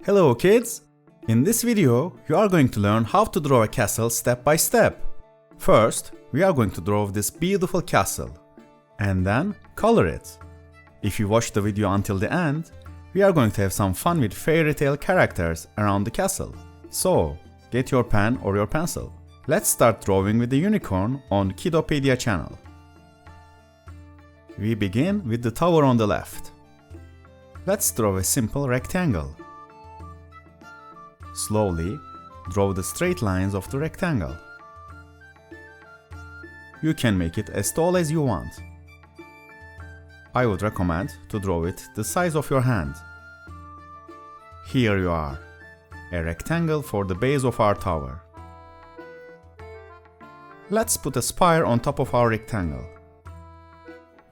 Hello kids! In this video, you are going to learn how to draw a castle step by step. First, we are going to draw this beautiful castle, and then color it. If you watch the video until the end, we are going to have some fun with fairy tale characters around the castle. So, get your pen or your pencil. Let's start drawing with the unicorn on Kiddopedia channel. We begin with the tower on the left. Let's draw a simple rectangle. Slowly, draw the straight lines of the rectangle. You can make it as tall as you want. I would recommend to draw it the size of your hand. Here you are, a rectangle for the base of our tower. Let's put a spire on top of our rectangle.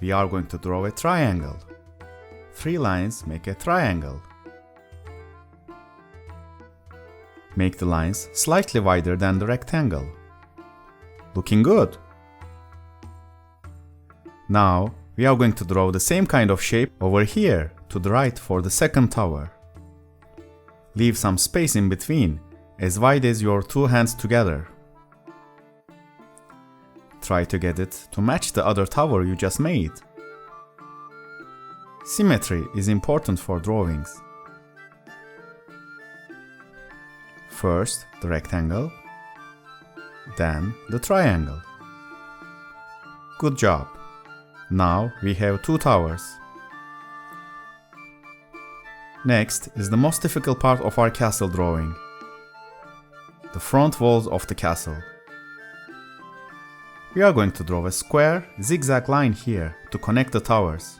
We are going to draw a triangle. 3 lines make a triangle. Make the lines slightly wider than the rectangle. Looking good! Now, we are going to draw the same kind of shape over here to the right for the second tower. Leave some space in between, as wide as your 2 hands together. Try to get it to match the other tower you just made. Symmetry is important for drawings. First the rectangle, then the triangle. Good job! Now we have 2 towers. Next is the most difficult part of our castle drawing. The front walls of the castle. We are going to draw a square zigzag line here to connect the towers.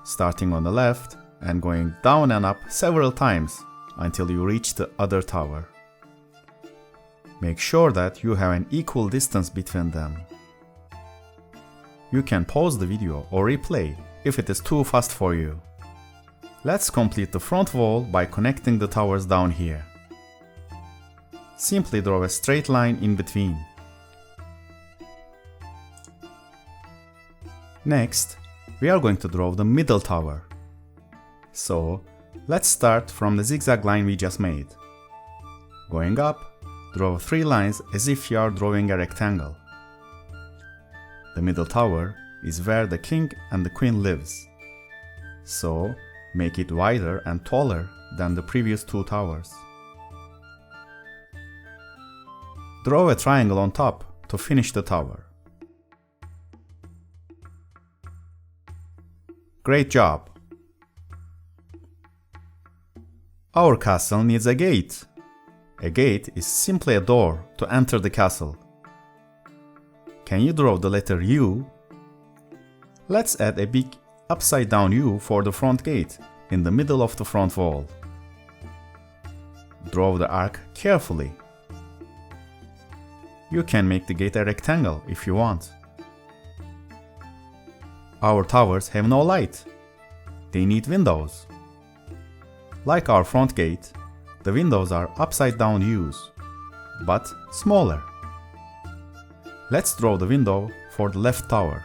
Starting on the left and going down and up several times until you reach the other tower. Make sure that you have an equal distance between them. You can pause the video or replay if it is too fast for you. Let's complete the front wall by connecting the towers down here. Simply draw a straight line in between. Next, we are going to draw the middle tower. So, let's start from the zigzag line we just made. Going up, draw 3 lines as if you are drawing a rectangle. The middle tower is where the king and the queen lives. So, make it wider and taller than the previous 2 towers. Draw a triangle on top to finish the tower. Great job! Our castle needs a gate. A gate is simply a door to enter the castle. Can you draw the letter U? Let's add a big upside down U for the front gate in the middle of the front wall. Draw the arc carefully. You can make the gate a rectangle if you want. Our towers have no light. They need windows. Like our front gate, the windows are upside down U's, but smaller. Let's draw the window for the left tower.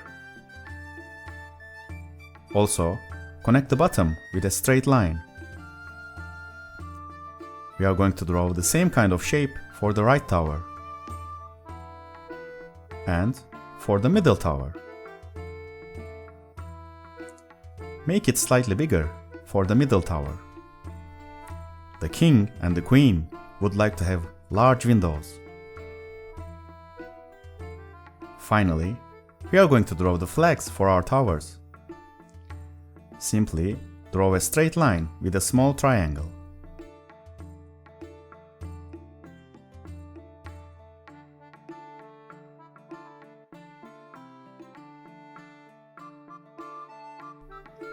Also, connect the bottom with a straight line. We are going to draw the same kind of shape for the right tower. And for the middle tower. Make it slightly bigger for the middle tower. The king and the queen would like to have large windows. Finally, we are going to draw the flags for our towers. Simply draw a straight line with a small triangle.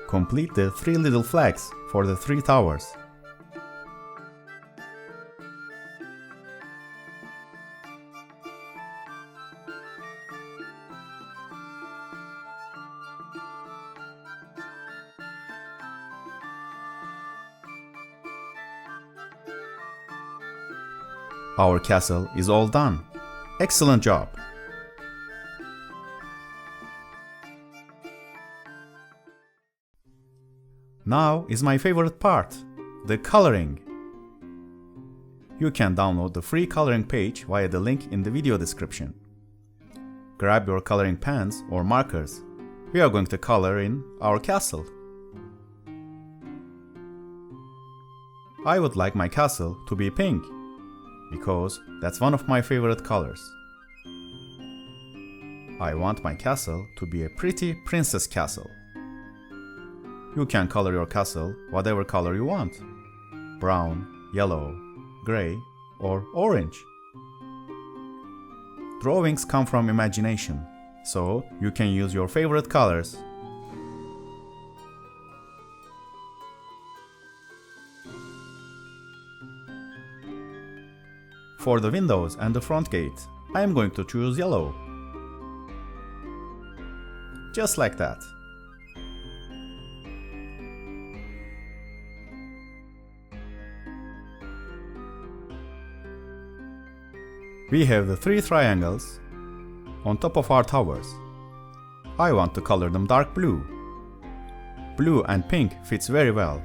Complete the 3 little flags for the 3 towers. Our castle is all done. Excellent job! Now is my favorite part, the coloring. You can download the free coloring page via the link in the video description. Grab your coloring pens or markers. We are going to color in our castle. I would like my castle to be pink, because that's one of my favorite colors. I want my castle to be a pretty princess castle. You can color your castle whatever color you want. Brown, yellow, gray, or orange. Drawings come from imagination, so you can use your favorite colors. For the windows and the front gate, I am going to choose yellow. Just like that. We have the 3 triangles on top of our towers. I want to color them dark blue. Blue and pink fits very well.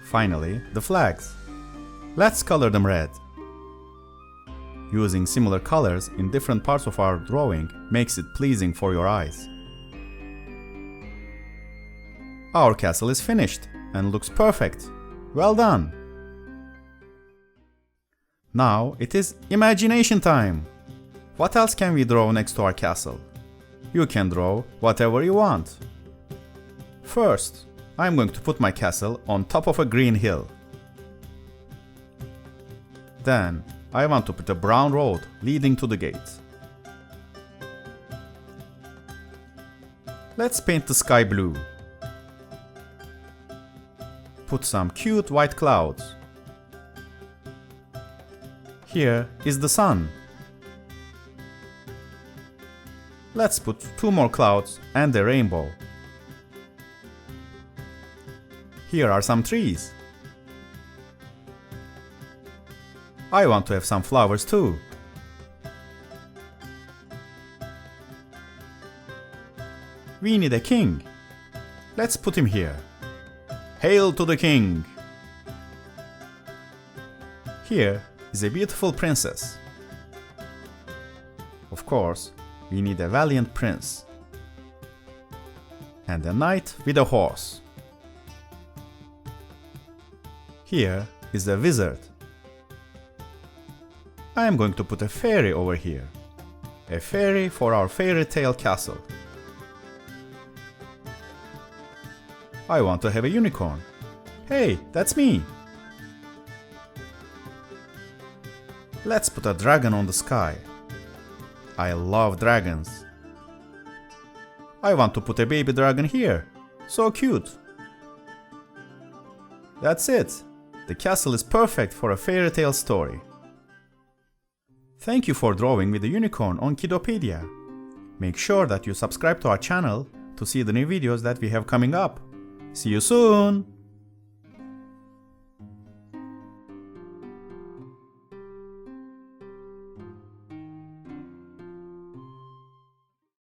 Finally, the flags. Let's color them red. Using similar colors in different parts of our drawing makes it pleasing for your eyes. Our castle is finished and looks perfect. Well done! Now it is imagination time! What else can we draw next to our castle? You can draw whatever you want. First, I'm going to put my castle on top of a green hill. Then, I want to put a brown road leading to the gate. Let's paint the sky blue. Put some cute white clouds. Here is the sun. Let's put 2 more clouds and a rainbow. Here are some trees. I want to have some flowers too. We need a king. Let's put him here. Hail to the king! Here is a beautiful princess. Of course, we need a valiant prince. And a knight with a horse. Here is a wizard. I am going to put a fairy over here. A fairy for our fairy tale castle. I want to have a unicorn. Hey, that's me! Let's put a dragon on the sky. I love dragons. I want to put a baby dragon here. So cute! That's it! The castle is perfect for a fairy tale story. Thank you for drawing with the unicorn on Kiddopedia. Make sure that you subscribe to our channel to see the new videos that we have coming up. See you soon!